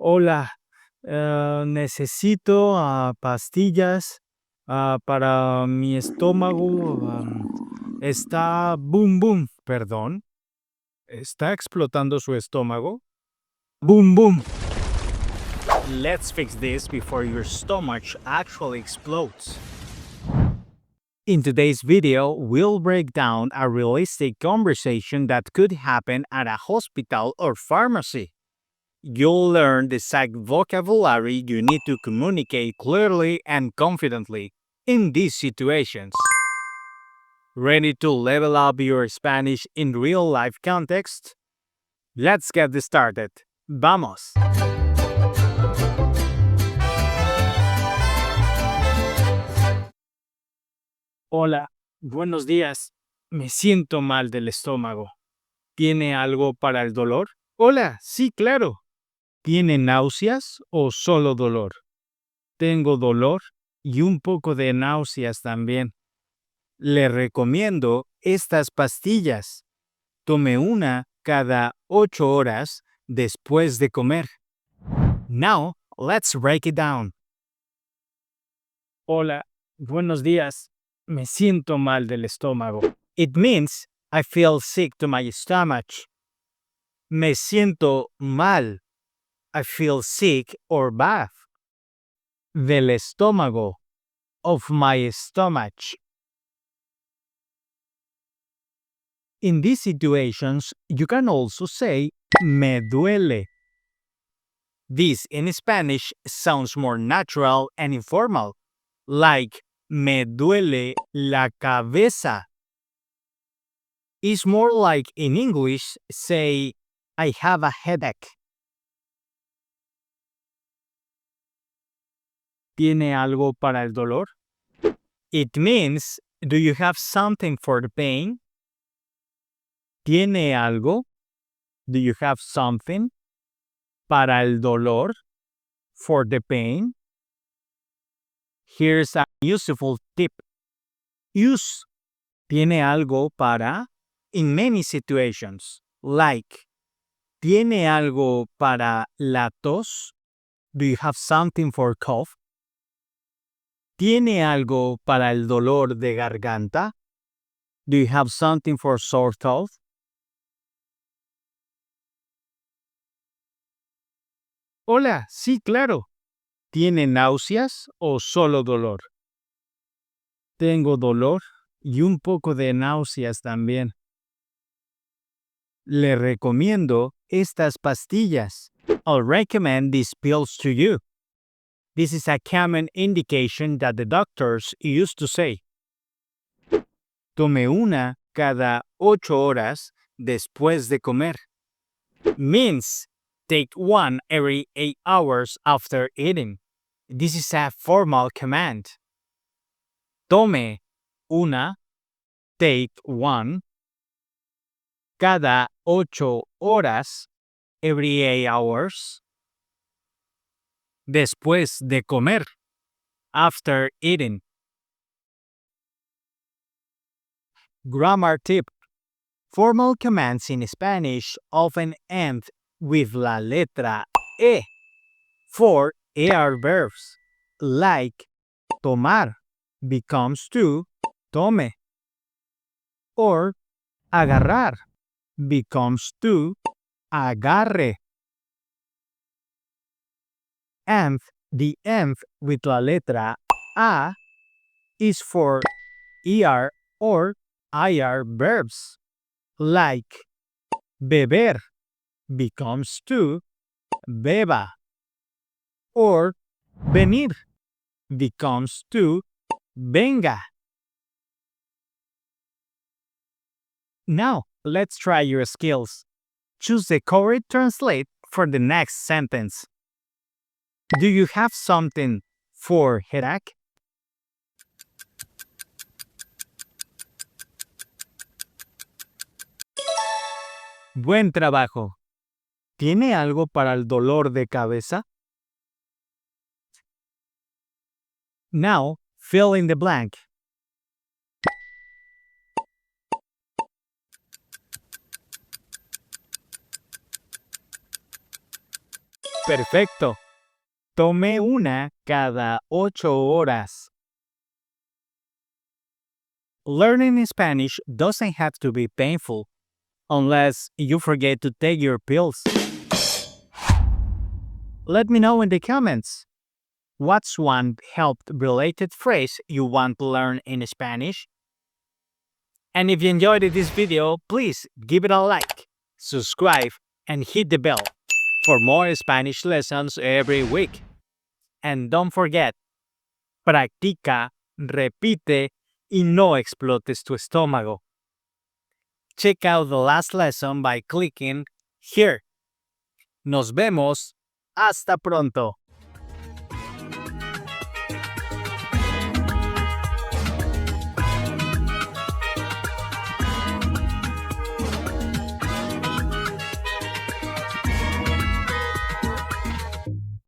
Hola, necesito pastillas para mi estómago. Está boom boom, perdón. ¿Está explotando su estómago? Boom boom. Let's fix this before your stomach actually explodes. In today's video, we'll break down a realistic conversation that could happen at a hospital or pharmacy. You'll learn the exact vocabulary you need to communicate clearly and confidently in these situations. Ready to level up your Spanish in real life context? Let's get started. Vamos! Hola, buenos días. Me siento mal del estómago. ¿Tiene algo para el dolor? Hola, sí, claro. ¿Tiene náuseas o solo dolor? Tengo dolor y un poco de náuseas también. Le recomiendo estas pastillas. Tome una cada 8 horas después de comer. Now, let's break it down. Hola, buenos días. Me siento mal del estómago. It means I feel sick to my stomach. Me siento mal. I feel sick or bad. Del estómago. Of my stomach. In these situations, you can also say me duele. This in Spanish sounds more natural and informal, like me duele la cabeza. It's more like in English, say, I have a headache. ¿Tiene algo para el dolor? It means, do you have something for the pain? ¿Tiene algo? Do you have something? Para el dolor? For the pain? Here's a useful tip. Use tiene algo para in many situations, like ¿tiene algo para la tos? Do you have something for cough? ¿Tiene algo para el dolor de garganta? Do you have something for sore throat? Hola, sí, claro. ¿Tiene náuseas o solo dolor? Tengo dolor y un poco de náuseas también. Le recomiendo estas pastillas. I'll recommend these pills to you. This is a common indication that the doctors used to say. Tome una cada 8 horas después de comer. Means take one every 8 hours after eating. This is a formal command. Tome una, take one, cada 8 horas, every 8 hours, después de comer, after eating. Grammar tip. Formal commands in Spanish often end with la letra E for AR verbs, like tomar becomes to tome, or agarrar becomes to agarre. And the end with la letra A is for ER or IR verbs, like beber becomes to beba, or venir becomes to venga. Now, let's try your skills. Choose the correct translate for the next sentence. Do you have something for headache? Buen trabajo. ¿Tiene algo para el dolor de cabeza? Now, fill in the blank. Perfecto. Tomé una cada 8 horas. Learning Spanish doesn't have to be painful, unless you forget to take your pills. Let me know in the comments. What's one health-related phrase you want to learn in Spanish? And if you enjoyed this video, please give it a like, subscribe, and hit the bell for more Spanish lessons every week. And don't forget, practica, repite, y no explotes tu estómago. Check out the last lesson by clicking here. Nos vemos. Hasta pronto.